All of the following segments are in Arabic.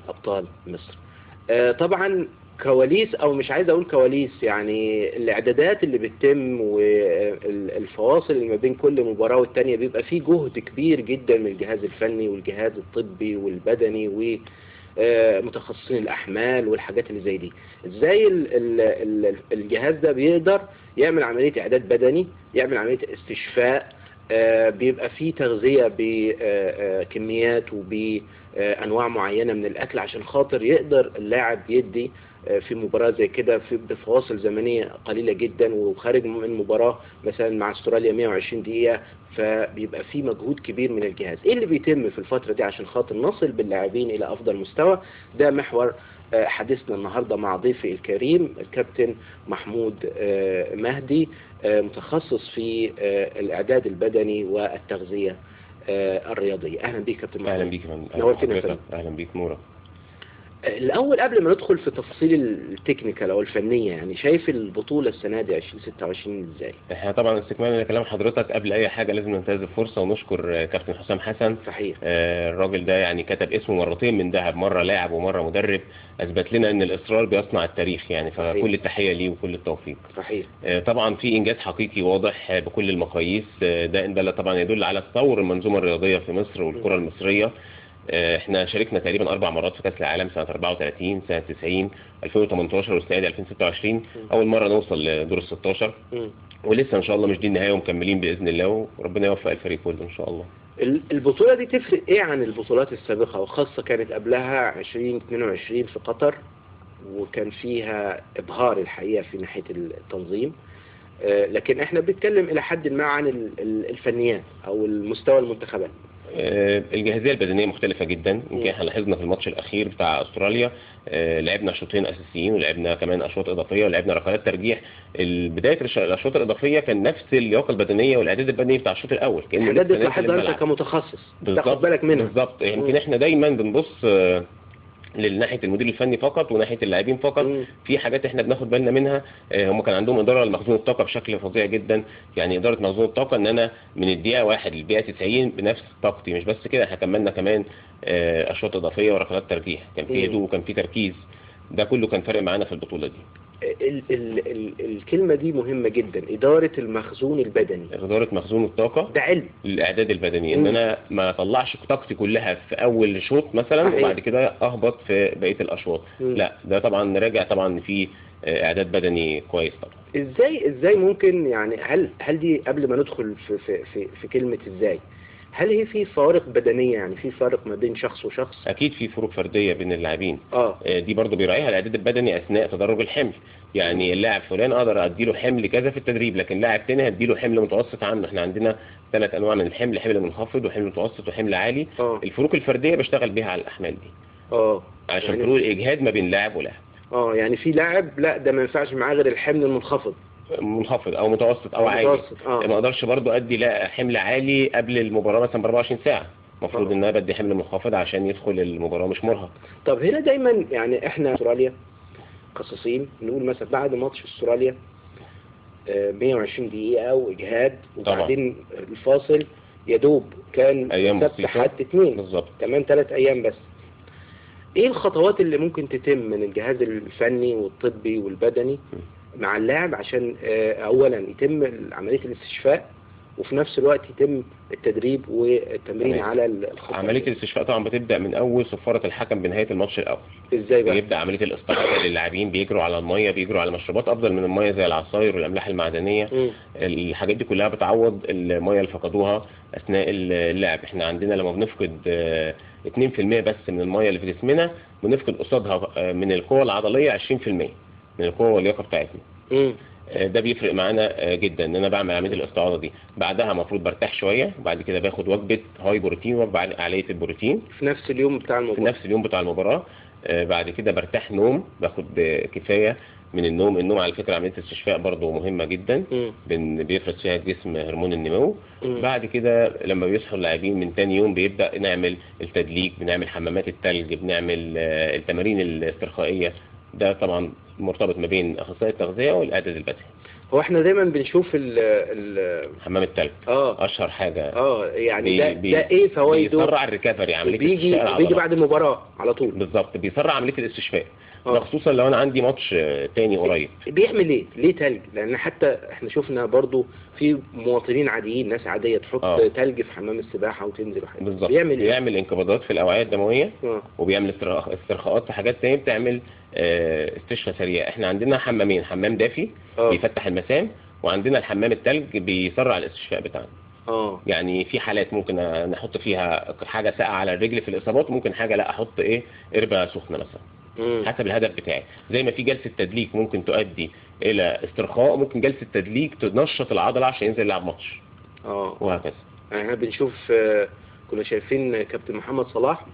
ابطال مصر. طبعا كواليس، او مش عايز اقول كواليس، يعني الاعدادات اللي بتتم والفواصل اللي ما بين كل مباراة والتانية بيبقى فيه جهد كبير جدا من الجهاز الفني والجهاز الطبي والبدني ومتخصصين الاحمال والحاجات اللي زي دي. ازاي الجهاز ده بيقدر يعمل عملية اعداد بدني، يعمل عملية استشفاء، بيبقى فيه تغذية بكميات وبأنواع معينة من الأكل عشان خاطر يقدر اللاعب يدي في مباراة زي كده بفواصل زمنية قليلة جدا، وخارج من مباراة مثلا مع استراليا 120 دقيقة، فبيبقى فيه مجهود كبير من الجهاز. ايه اللي بيتم في الفترة دي عشان خاطر نصل باللاعبين إلى أفضل مستوى؟ ده محور حديثنا النهاردة مع ضيفي الكريم الكابتن محمود مهدي، متخصص في الإعداد البدني والتغذية الرياضية. أهلا بيك كابتن محمود. أهلا بيك يا فندم. نورتنا. أهلا بيك نورة. الأول قبل ما ندخل في تفاصيل التكنيكال أو الفنية، يعني شايف البطولة السنة دي 2026 إزاي؟ احنا طبعا استكمالا لكلام حضرتك قبل أي حاجة لازم ننتهز الفرصة ونشكر كابتن حسام حسن. صحيح. الراجل ده يعني كتب اسمه مرتين من ذهب، مرة لاعب ومرة مدرب، أثبت لنا إن الإصرار بيصنع التاريخ يعني، فكل التحية ليه وكل التوفيق. صحيح. طبعا في إنجاز حقيقي واضح بكل المقاييس، ده إن دل طبعا يدل على تطور المنظومة الرياضية في مصر والكرة المصرية. احنا شاركنا تقريبا 4 مرات في كاس العالم، سنه 34 سنه 90 2018 والسنه دي 2026 اول مره نوصل لدور ال 16، ولسه ان شاء الله مش دي النهايه ومكملين باذن الله، وربنا يوفق الفريق كله ان شاء الله. البطوله دي تفرق ايه عن البطولات السابقه، وخاصه كانت قبلها 2022 في قطر وكان فيها ابهار الحقيقه في ناحيه التنظيم، لكن احنا بنتكلم الى حد ما عن الفنيات او المستوى المنتخبات. الجاهزيه البدنيه مختلفه جدا. يمكن احنا لاحظنا في الماتش الاخير بتاع استراليا لعبنا شوطين اساسيين ولعبنا كمان اشواط اضافيه ولعبنا ركلات ترجيح. بدايه الاشواط الاضافيه كان نفس اللياقه البدنيه والاعداد البدني بتاع الشوط الاول، كان ده تلاحظها انت كمتخصص تاخد بالك منها. بالظبط. يمكن احنا دايما بنبص لناحيه المدير الفني فقط وناحيه اللاعبين فقط. في حاجات احنا بناخد بالنا منها. هم كان عندهم اداره لمخزون الطاقه بشكل فظيع جدا، يعني اداره مخزون الطاقه ان انا من الدقيقه 1 للدقيقه 90 بنفس طاقتي. مش بس كده، احنا كملنا كمان اشواط اضافيه وركلات ترجيح، كان في هدوء وكان في تركيز. ده كله كان فارق معانا في البطوله دي. الكلمة دي مهمة جدا، إدارة المخزون البدني. إدارة مخزون الطاقة ده علم الإعداد البدني، إن أنا ما أطلعش طاقتي كلها في أول شوط مثلا وبعد كده أهبط في بقية الأشواط. لا، ده طبعا راجع طبعا في إعداد بدني كويس طبعا. إزاي ممكن يعني هل دي قبل ما ندخل في كلمة إزاي، هل هي في فوارق بدنية، يعني في فرق ما بين شخص وشخص؟ اكيد في فروق فرديه بين اللاعبين. دي برضو بيراعيها الاعداد البدني اثناء تدرج الحمل. يعني اللاعب فلان اقدر اديله حمل كذا في التدريب، لكن لاعب تاني هديله حمل متوسط عنه. احنا عندنا 3 انواع من الحمل، حمل منخفض وحمل متوسط وحمل عالي. الفروق الفرديه بشتغل بيها على الاحمال دي عشان يعني فروق الاجهاد ما بين لاعب ولاعب. يعني في لاعب لا ده ما ينفعش معاه غير الحمل المنخفض او متوسط او عالي. ما اقدرش برضو ادي لا حمل عالي قبل المباراه مثلا ب 24 ساعه. المفروض ان انا بدي حمل منخفض عشان يدخل المباراه مش مرهق. طب هنا دايما يعني احنا استراليا قصصين نقول مثلا بعد ماتش استراليا 120 دقيقه واجهاد وبعدين الفاصل يا دوب كان سبت حد 2 بالظبط، كمان 3 ايام بس. ايه الخطوات اللي ممكن تتم من الجهاز الفني والطبي والبدني مع اللاعب عشان اولا يتم عمليه الاستشفاء وفي نفس الوقت يتم التدريب والتمرين على الخطة؟ عملية الاستشفاء طبعا بتبدأ من أول صفارة الحكم بنهاية الماتش الأول. إزاي بقى؟ بيبدأ عملية الاستعداد للاعبين، بيجروا على المية، بيجروا على مشروبات أفضل من المية زي العصاير والأملاح المعدنية. الحاجات دي كلها بتعوض المية اللي فقدوها أثناء اللعب. احنا عندنا لما بنفقد 2% بس من المية اللي في جسمنا، بنفقد قصادها من القوة العضلية 20% من القوة واللياقة بتاعتنا. ده بيفرق معانا جدا ان انا بعمل عمليه الاستعاضه دي. بعدها المفروض برتاح شويه، وبعد كده باخد وجبه هاي بروتين وجبه عاليه البروتين في نفس اليوم بتاع المباراه. في نفس اليوم بتاع المباراه. بعد كده برتاح نوم، باخد كفايه من النوم على فكره عمليه الاستشفاء برضو مهمه جدا. بيفرز فيها الجسم هرمون النمو. بعد كده لما بيصحوا اللاعبين من تاني يوم بيبدا نعمل التدليك، بنعمل حمامات التلج، بنعمل التمارين الاسترخائيه. ده طبعا مرتبط ما بين اخصائي التغذيه والاعداد البدني. هو احنا دايما بنشوف حمام التلج اشهر حاجه. يعني ده ايه فوائده؟ بيسرع الريكفري، عمليه بيجي بعد المباراه على طول. بالظبط، بيسرع عمليه الاستشفاء. ده خصوصا لو انا عندي ماتش تاني قريب. بيعمل ايه؟ ليه تلج؟ لان حتى احنا شفنا برضو في مواطنين عاديين، ناس عاديه تحط تلج في حمام السباحه وتنزل وحاجات. بالظبط، بيعمل انقباضات في الاوعيه الدمويه. وبيعمل استرخاءات في حاجات تانية بتعمل استشفاء سريع. احنا عندنا حمامين، حمام دافي بيفتح المسام، وعندنا الحمام التلج بيسرع الاستشفاء بتاعنا. يعني في حالات ممكن نحط فيها حاجه ساقعه على الرجل في الاصابات، ممكن حاجه لا احط قربه سخنه مثلا. حسب الهدف بتاعي. زي ما في جلسه تدليك ممكن تؤدي الى استرخاء، ممكن جلسه تدليك تنشط العضله عشان ينزل يلعب ماتش. وهكذا. احنا بنشوف، كنا شايفين كابتن محمد صلاح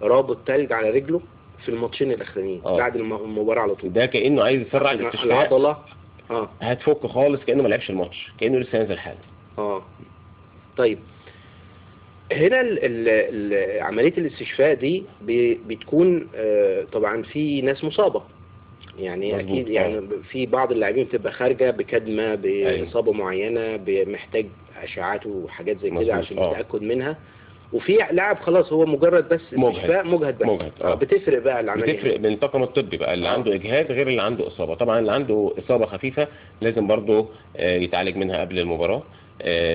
رابط تلج على رجله في الماتشين الاخرانيين بعد المباراه على طول. ده كانه عايز يسرع الاستشفاء. العضله هتفك خالص، كانه ما لعبش الماتش، كانه لسه نازل حالا. طيب هنا عملية الاستشفاء دي بتكون طبعا في ناس مصابة، يعني اكيد يعني في بعض اللاعبين بتبقى خارجة بكدمة بإصابة معينة، محتاج اشعاعات وحاجات زي كده عشان يتأكد منها، وفي لاعب خلاص هو مجرد بس استشفاء مجهد بس. بتفرق بقى العملية، بتفرق من الطاقم الطبي بقى. اللي عنده اجهاد غير اللي عنده اصابة. طبعا اللي عنده اصابة خفيفة لازم برضه يتعالج منها قبل المباراة.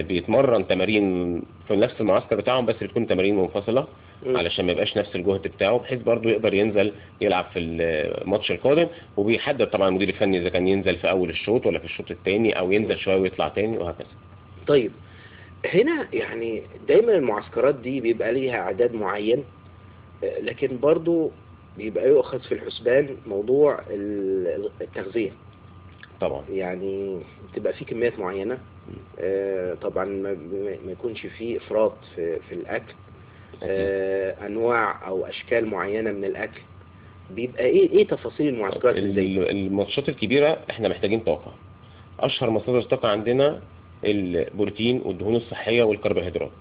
بيتمرن تمارين في نفس المعسكر بتاعهم، بس بتكون تمارين منفصلة علشان ما يبقاش نفس الجهد بتاعه، بحيث برضه يقدر ينزل يلعب في الماتش القادم. وبيحدد طبعا المدير الفني اذا كان ينزل في اول الشوط ولا في الشوط الثاني، او ينزل شويه ويطلع تاني وهكذا. طيب هنا يعني دايما المعسكرات دي بيبقى ليها اعداد معين، لكن برضه بيبقى يؤخذ في الحسبان موضوع التغذية. طبعا يعني بتبقى في كميات معينة، طبعا ما يكونش فيه افراط في الاكل، انواع او اشكال معينة من الاكل. بيبقى ايه تفاصيل المعسكرات؟ الماتشات الكبيرة احنا محتاجين طاقة. اشهر مصادر طاقة عندنا البروتين والدهون الصحية والكربوهيدرات.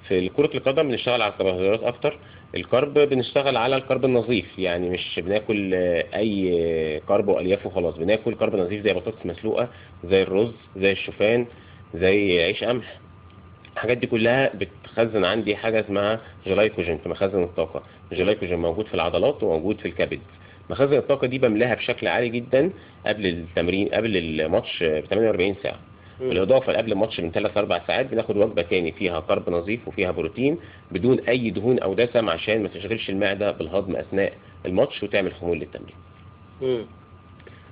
في كرة القدم بنشتغل على الكربوهيدرات اكتر. الكرب بنشتغل على الكرب النظيف، يعني مش بناكل اي كرب والياف وخلاص. بناكل كرب نظيف زي بطاطس مسلوقة، زي الرز، زي الشوفان، زي عيش قمح. الحاجات دي كلها بتخزن عندي حاجة اسمها جلايكوجين في مخزن الطاقة. الجلايكوجين موجود في العضلات وموجود في الكبد. مخزن الطاقة دي بملاها بشكل عالي جدا قبل التمرين، قبل الماتش ب 48 ساعة. بالإضافة قبل الماتش من 3-4 ساعات بناخد وجبة تاني فيها كرب نظيف وفيها بروتين بدون أي دهون أو دسم، عشان ما تشغلش المعدة بالهضم أثناء الماتش وتعمل خمول للتمرين.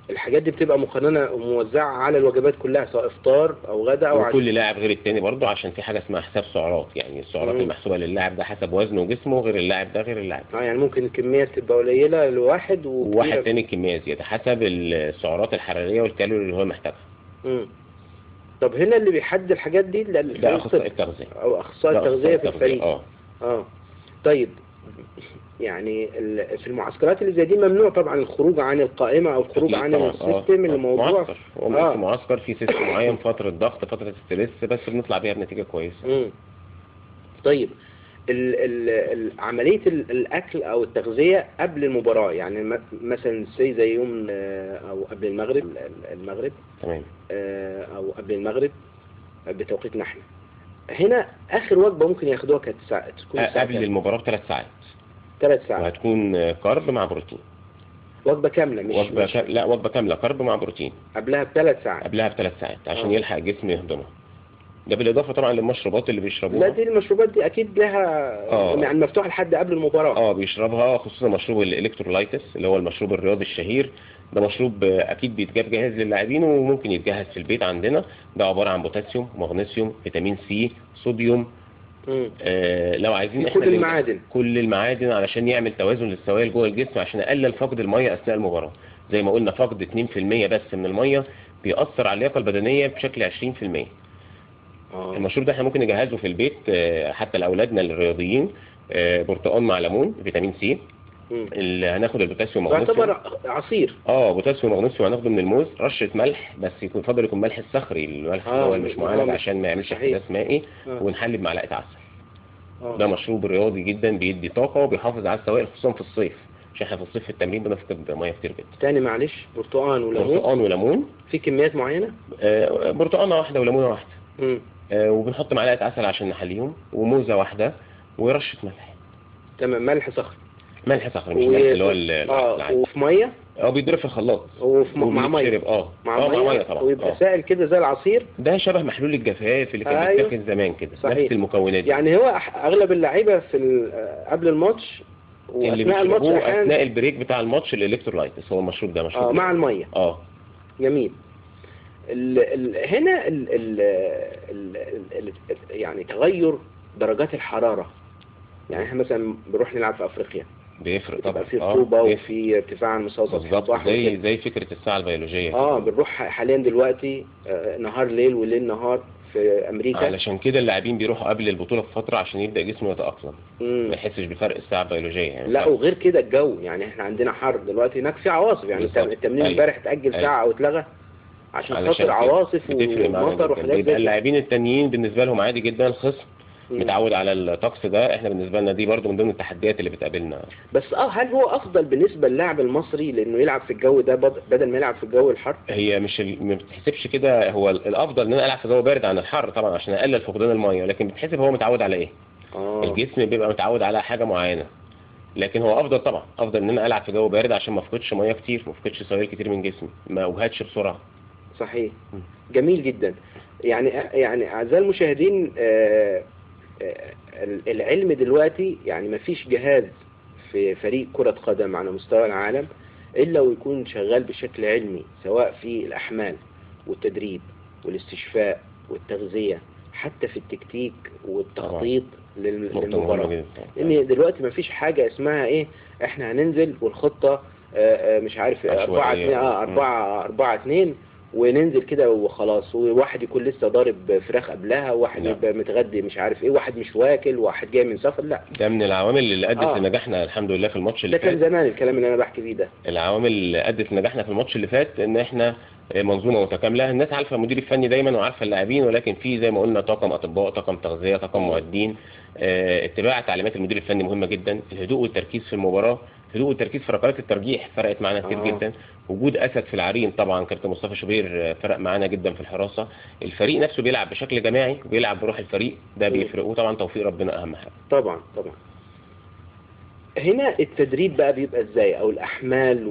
الحاجات دي بتبقى مقننة وموزعة على الوجبات كلها، سواء افطار او غدا او عشاء. وكل لاعب غير التاني برضه، عشان في حاجة اسمها حساب سعرات. يعني السعرات المحسوبة للاعب ده حسب وزنه وجسمه، غير اللاعب ده غير اللاعب. يعني ممكن الكمية تبقى قليلة لواحد وواحد تاني الكمية زيادة، حسب السعرات الحرارية والكالوري اللي هو محتاجها. طب هنا اللي بيحدد الحاجات دي ده اخصائي التغذية او اخصائي التغذية في الفريق. طيب يعني في المعسكرات اللي زي دي ممنوع طبعا الخروج عن القائمة او الخروج عن السيستم الموضوع. معسكر في سيستم معين، فترة ضغط، فترة ستريس، بس بنطلع بيها بنتيجة كويسة. طيب عملية الأكل أو التغذية قبل المباراة، يعني مثلا زي يوم أو قبل المغرب تمام، أو قبل المغرب بتوقيتنا احنا هنا، آخر وجبة ممكن ياخدوها كانت تكون قبل المباراة ب3 ساعات. 3 ساعات، وهتكون كارب مع بروتين. وجبة كاملة مش لا، وجبة كاملة كارب مع بروتين. قبلها ب3 ساعات. قبلها ب3 ساعات عشان يلحق الجسم يهضمها. ده بالإضافة طبعا للمشروبات اللي بيشربوها. لا، دي المشروبات دي أكيد لها يعني مفتوحة لحد قبل المباراة. بيشربها، خصوصا مشروب الإلكترولايتس اللي هو المشروب الرياضي الشهير. ده مشروب أكيد بيتجاب جاهز للاعبين، وممكن يتجهز في البيت عندنا. ده عبارة عن بوتاسيوم، مغنيسيوم، فيتامين سي، صوديوم. لو عايزين احنا كل المعادن علشان يعمل توازن للسوائل جوه الجسم، عشان اقلل فقد الميه اثناء المباراه. زي ما قلنا فقد 2% بس من الميه بيأثر على اللياقه البدنيه بشكل 20%. المشروب ده احنا ممكن نجهزه في البيت حتى لاولادنا الرياضيين. برتقال مع ليمون، فيتامين سي. اللي هناخد البوتاسيوم ومغنيسيوم. يعتبر عصير. بوتاسيوم ومغنيسيوم هناخده من الموز، رشه ملح، بس يفضل يكون ملح الصخري، الملح اللي هو مش معالج عشان ما يعملش احتباس مائي. ونحلي بمعلقه عسل. ده مشروب رياضي جدا، بيدي طاقه وبيحافظ على السوائل خصوصا في الصيف، عشان احنا في الصيف في التمرين بنفقد ميه كتير جدا. تاني معلش، برتقان وليمون؟ برتقان وليمون في كميات معينه؟ برتقانه واحده وليمونه واحده. وبنحط معلقه عسل عشان نحليهم، وموزه واحده، ورشه ملح. تمام. ملح صخري؟ ملح صخري مش ملح اللي هو العادي. وفي ميه؟ بيتضرب في الخلاط مع ميه؟ مع ميه طبعا. ويبقى سائل كده زي العصير؟ ده شبه محلول الجفاف اللي كان بيتاخد زمان كده. صحيح. نفس المكونات دي. يعني هو اغلب اللعيبه في قبل الماتش واثناء الماتش اثناء البريك بتاع الماتش الالكترولايتس، هو المشروب ده مشروب مع الميه. جميل. هنا يعني تغير درجات الحراره، يعني احنا مثلا بنروح نلعب في افريقيا بيفرق طبعا، في رطوبه وفي ارتفاع عن مستوى سطح البحر، زي فكره الساعه البيولوجيه. بنروح حاليا دلوقتي نهار ليل وليل نهار في امريكا. علشان كده اللاعبين بيروحوا قبل البطوله بفتره عشان يبدا جسمه يتاقلم، ما يحسش بفرق الساعه البيولوجيه يعني. لا وغير كده الجو، يعني احنا عندنا حر دلوقتي، هناك في عواصف، يعني التمرين امبارح اتاجل ساعه او اتلغى عشان خاطر عواصف ومطر وحاجات زي كده. اللاعبين التانيين بالنسبه لهم عادي جدا، الخصم متعود على الطقس ده، احنا بالنسبه لنا دي برضو من ضمن التحديات اللي بتقابلنا. بس هل هو افضل بالنسبه للاعب المصري لانه يلعب في الجو ده بدل ما يلعب في الجو الحر؟ هي ما بتحسبش كده، هو الافضل ان انا العب في جو بارد عن الحر طبعا عشان اقلل فقدان الميه، لكن بتحسب هو متعود على ايه. الجسم بيبقى متعود على حاجه معينه، لكن هو افضل طبعا، افضل ان انا العب في جو بارد عشان ما افقدش ميه كتير، ما افقدش سوائل كتير من جسمي، ما اوهدش بسرعه. صحيح. جميل جدا. يعني اعزائي المشاهدين، العلم دلوقتي يعني ما فيش جهاز في فريق كرة قدم على مستوى العالم إلا ويكون شغال بشكل علمي، سواء في الأحمال والتدريب والاستشفاء والتغذية، حتى في التكتيك والتخطيط للمباراة. لأن دلوقتي ما فيش حاجة اسمها احنا هننزل والخطة مش عارف 4-2 وننزل كده وخلاص، وواحد يكون لسه ضارب فراخ قبلها، وواحد يبقى متغدي مش عارف ايه، واحد مش واكل، وواحد جاي من سفر. لا، ده من العوامل اللي ادت لنجاحنا الحمد لله في الماتش اللي فات. ده كان زمان الكلام اللي انا بحكي فيه ده. العوامل اللي ادت لنجاحنا في الماتش اللي فات ان احنا منظومه متكامله، الناس عارفه المدير الفني دايما وعارفه اللاعبين، ولكن في زي ما قلنا طاقم اطباء، طاقم تغذيه، طاقم معدين، اتباع تعليمات المدير الفني مهمه جدا، الهدوء والتركيز في المباراه، الهدوء والتركيز في ركلات الترجيح فرقت معانا كتير جدا، وجود اسد في العرين طبعا، كابتن مصطفى شوبير فرق معانا جدا في الحراسه، الفريق نفسه بيلعب بشكل جماعي وبيلعب بروح الفريق، ده بيفرق، وطبعا توفيق ربنا اهم حاجه. طبعا. هنا التدريب بقى بيبقى ازاي، او الاحمال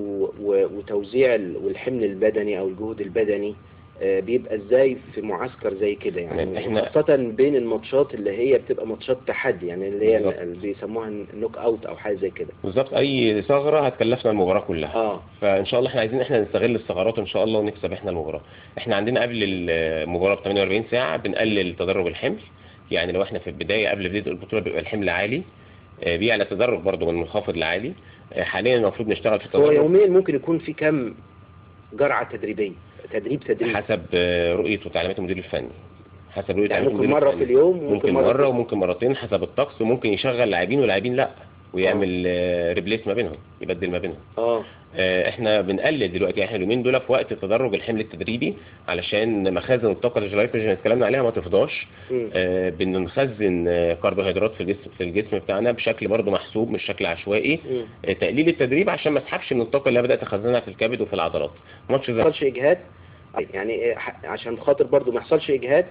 وتوزيع والحمل البدني او الجهد البدني بيبقى ازاي في معسكر زي كده، يعني خاصة بين الماتشات اللي هي بتبقى ماتشات تحدي، يعني اللي هي اللي بيسموها النوك اوت او حاجه زي كده. بالظبط، اي ثغره هتكلفنا المباراه كلها. فان شاء الله احنا عايزين نستغل الثغرات ان شاء الله ونكسب احنا المباراه. احنا عندنا قبل المباراه ب 48 ساعه بنقلل تدرج الحمل، يعني لو احنا في البدايه قبل بدايه البطوله بيبقى الحمل عالي، بيعلى تدرج برضه من منخفض لعالي. حاليا المفروض نشتغل في التدرج. هو يوميا ممكن يكون في كم جرعه تدريبيه؟ تدريب حسب رؤية وتعليمات المدير الفني، حسب رؤية يعني ممكن مرة في اليوم، ممكن مرة وممكن مرتين حسب الطقس، وممكن يشغل لاعبين ولاعبين لا، ويعمل ريبليس ما بينهم، يبدل ما بينهم. احنا بنقلل دلوقتي، احنا اليومين دول في وقت تدرج الحمل التدريبي علشان مخازن الطاقه الجلايكوجين اللي اتكلمنا عليها ما تفضاش. بنخزن كربوهيدرات في الجسم بتاعنا بشكل برضه محسوب مش شكل عشوائي. تقليل التدريب عشان ما اسحبش من الطاقه اللي انا بدات اخزنها في الكبد وفي العضلات. ما يحصلش اجهاد، يعني عشان خاطر برضه ما يحصلش اجهاد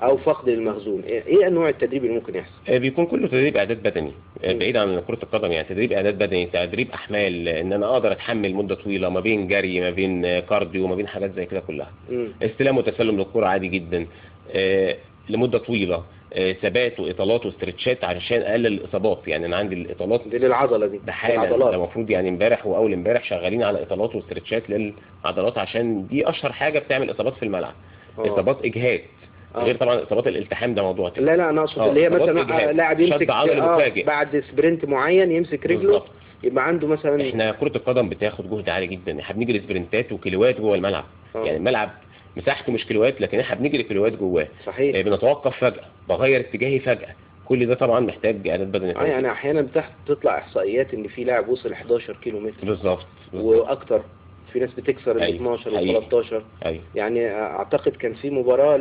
او فقد المخزون. ايه انواع التدريب اللي ممكن يحصل؟ بيكون كله تدريب اعداد بدني، بعيد عن كرة القدم، يعني تدريب اعداد بدني، تدريب احمال، ان انا اقدر اتحمل مدة طويلة ما بين جري ما بين كارديو ما بين حاجات زي كده كلها. استلام وتسلم للكرة عادي جدا لمدة طويلة، ثبات واطالات واسترتشات علشان اقلل الاصابات. يعني انا عندي الاطالات دي للعضله دي، ده حاله، ده المفروض يعني امبارح واول امبارح شغالين على اطالات واسترتشات للعضلات عشان دي اشهر حاجة بتعمل اصابات في الملعب. اصابات اجهاد غير طبعا اصابات الالتحام، ده موضوع تاني. لا انا اقصد اللي هي مثلا لاعب يمسك بعد سبرنت معين يمسك رجله يبقى عنده مثلا. احنا كرة القدم بتاخد جهد عالي جدا، احنا بنجري سبرنتات وكيلوات جوه الملعب. يعني الملعب مساحته مش كيلوات، لكن احنا بنجري كيلوات جواه. صحيح. بنتوقف فجأة، بغير اتجاهي فجأة، كل ده طبعا محتاج اعداد بدني. يعني احيانا بتطلع احصائيات ان في لاعب وصل 11 كيلو متر بالظبط واكتر، في ناس بتكسر ال 12 و 13. يعني اعتقد كان في مباراة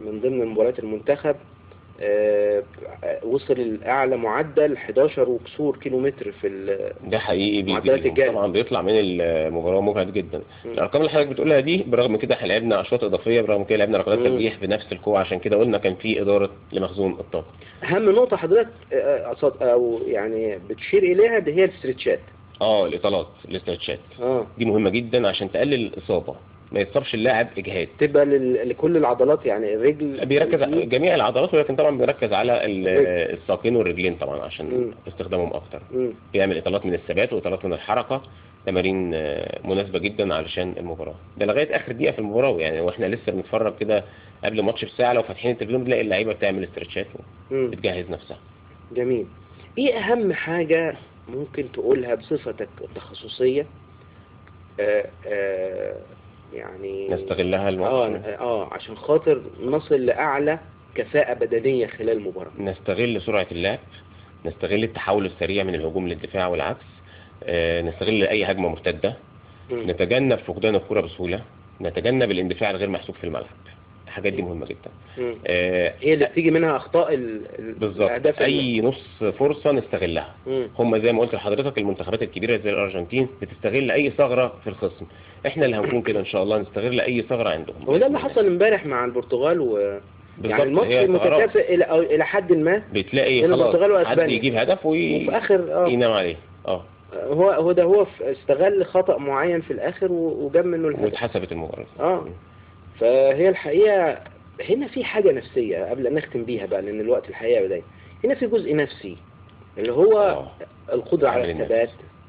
من ضمن مباريات المنتخب وصل الأعلى معدل 11 وكسور كيلومتر في ده حقيقي معدلات الجري. طبعا بيطلع من المباراة مجهد جدا. الأرقام اللي حضرتك بتقولها دي برغم كده احنا لعبنا أشواط إضافية، برغم كده لعبنا ركلات ترجيح بنفس القوة، عشان كده قلنا كان في إدارة لمخزون الطاقة. أهم نقطة حضرتك أو يعني بتشير إليها دي هي الاسترتشات. الإطالات الاسترتشات دي مهمة جدا عشان تقلل الإصابة، ما يتصابش اللاعب اجهاد. تبقى لكل العضلات، يعني الرجل بيركز جميع العضلات، ولكن طبعا بيركز على الساقين والرجلين طبعا عشان استخدامهم اكتر. بيعمل اطالات من الثبات واطالات من الحركه، تمارين مناسبه جدا علشان المباراه. ده لغايه اخر دقيقه في المباراه يعني، واحنا لسه بنتفرج كده قبل ماتش بساعه لو فاتحين التلفزيون بنلاقي اللعيبه بتعمل استرتشات وبتجهز نفسها. جميل. ايه اهم حاجه ممكن تقولها بصفتك التخصصيه يعني نستغلها الماتش عشان خاطر نصل لأعلى كفاءة بدنية خلال المباراة؟ نستغل سرعة اللعب، نستغل التحول السريع من الهجوم للدفاع والعكس، نستغل أي هجمة مرتدة، نتجنب فقدان الكرة بسهولة، نتجنب الاندفاع الغير محسوب في الملعب. الحاجات دي مهمة جدا. هي اللي بتيجي منها أخطاء بالظبط. أي نص فرصة نستغلها. هم زي ما قلت لحضرتك المنتخبات الكبيرة زي الأرجنتين بتستغل أي ثغرة في الخصم، احنا اللي هنكون كده إن شاء الله نستغل أي ثغرة عندهم. وده اللي حصل امبارح مع البرتغال يعني الماتش متكافئ إلى حد ما. بتلاقي خلاص حد يجيب هدف وفي آخر ينام عليه. هو استغل خطأ معين في الآخر وجاب منه الهدف واتحسبت المباراة. فهي الحقيقة هنا في حاجة نفسية قبل أن نختم بيها بقى، لأن الوقت الحقيقة بداية. هنا في جزء نفسي اللي هو القدرة على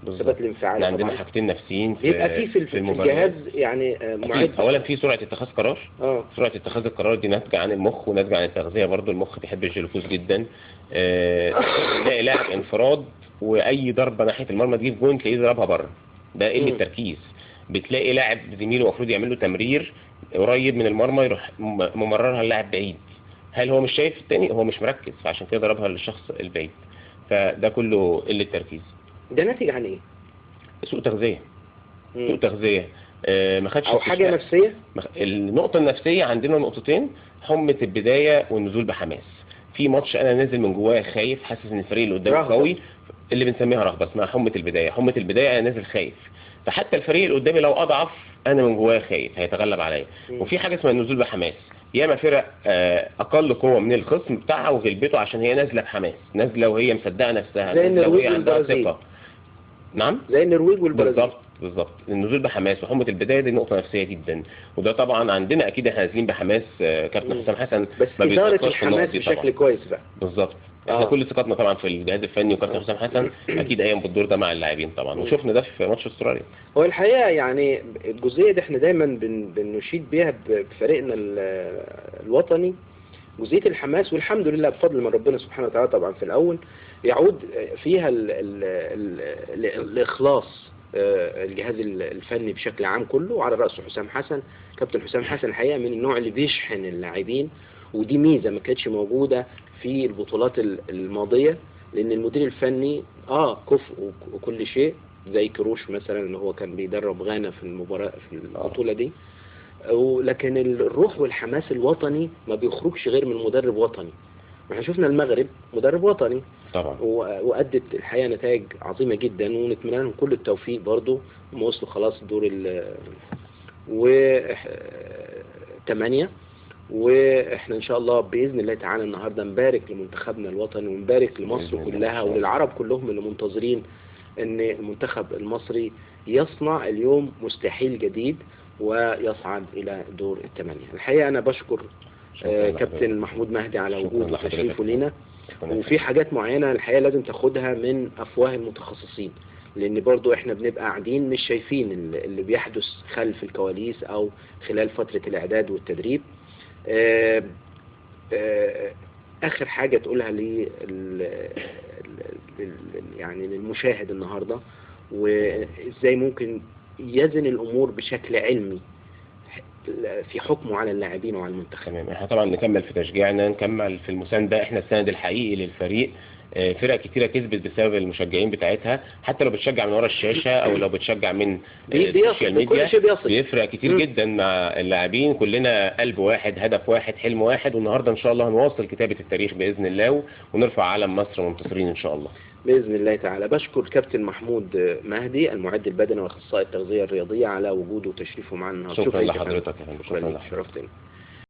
الثبات الانفعالي. عندنا حاجتين نفسيين بيبقى في الجهاز يعني معد. اولا في سرعة اتخاذ قرار. سرعة اتخاذ القرار دي ناتجة عن المخ وناتجة عن التغذية برضو. المخ بيحب الجلوكوز جدا. تلاقي لاعب انفراد واي ضربة ناحية المرمى تجيب جون تلاقيه ضربها بره، ده قلة تركيز. بتلاقي لاعب زميله المفروض يعمل له تمرير قريب من المرمى يروح ممررها اللاعب بعيد. هل هو مش شايف التاني؟ هو مش مركز، فعشان كده ضربها للشخص البعيد. فده كله قلة تركيز. ده ناتج عن ايه؟ سوء تغذية. سوء تغذية ما خدش او حاجة نفسية. النقطة النفسية عندنا نقطتين: حمة البداية والنزول بحماس. في ماتش انا نازل من جوايا خايف، حاسس ان الفريق اللي قدامي قوي، اللي بنسميها رهبة، اسمها حمة البداية. حمة البداية انا نازل خايف، فحتى الفريق اللي قدامي لو اضعف انا من جوايا خايف هيتغلب عليا. وفي حاجة اسمها النزول بحماس. ياما فرق اقل قوة من الخصم بتاعها وغلبته عشان هي نازلة بحماس، نازلة وهي مصدقة نفسها، نازلة وهي عندها ثقة. نعم، زي النرويج والبرازيل. بالظبط. النزول بحماس وحمة البداية دي نقطة نفسية جدا، وده طبعا عندنا اكيد احنا نازلين بحماس. كابتن حسام حسن بس إدارة الحماس بشكل كويس بقى. بالظبط. احنا كل ثقتنا طبعا في الجهاز الفني وكابتن حسام حسن اكيد قايم بالدور ده مع اللاعبين طبعا، وشفنا ده في ماتش استراليا. هو الحقيقه يعني الجزئيه دي احنا دايما بنشيد بيها بفريقنا الوطني، جزئيه الحماس، والحمد لله بفضل من ربنا سبحانه وتعالى طبعا في الاول يعود فيها الاخلاص الجهاز الفني بشكل عام كله، وعلى راسه حسام حسن. كابتن حسام حسن الحقيقه من النوع اللي بيشحن اللاعبين، ودي ميزه ما كانتش موجوده في البطولات الماضية، لأن المدير الفني كفء وكل شيء، زي كروش مثلا اللي هو كان بيدرب غانا في المباراة في البطولة دي، ولكن الروح والحماس الوطني ما بيخرجش غير من مدرب وطني. احنا شفنا المغرب مدرب وطني طبعا، وأدت الحقيقة نتائج عظيمة جدا، ونتمنى لهم كل التوفيق برضو. هم وصلوا خلاص دور ثمانية، واحنا ان شاء الله باذن الله تعالى النهارده نبارك لمنتخبنا الوطني ونبارك لمصر كلها وللعرب كلهم اللي منتظرين ان المنتخب المصري يصنع اليوم مستحيل جديد ويصعد الى دور الثمانية. الحقيقه انا بشكر كابتن محمود مهدي على وجوده وتشريفه لينا، وفي حاجات معينه الحقيقه لازم تاخدها من افواه المتخصصين، لان برضو احنا بنبقى قاعدين مش شايفين اللي بيحدث خلف الكواليس او خلال فتره الاعداد والتدريب. آخر حاجة تقولها يعني للمشاهد النهاردة، وإزاي ممكن يزن الأمور بشكل علمي في حكمه على اللاعبين وعلى المنتخب؟ تمام. احنا طبعا نكمل في تشجيعنا، نكمل في المساندة، احنا السند الحقيقي للفريق. فرق كتيره كسبت بسبب المشجعين بتاعتها، حتى لو بتشجع من ورا الشاشه او لو بتشجع من السوشيال ميديا بيفرق كتير جدا مع اللاعبين. كلنا قلب واحد، هدف واحد، حلم واحد، والنهارده ان شاء الله هنواصل كتابه التاريخ باذن الله ونرفع علم مصر منتصرين ان شاء الله باذن الله تعالى. بشكر كابتن محمود مهدي المعد البدني واخصائي التغذيه الرياضيه على وجوده وتشريفه معنا النهارده. شكرا لحضرتك يا فندم. شكرا لك، شرفتني.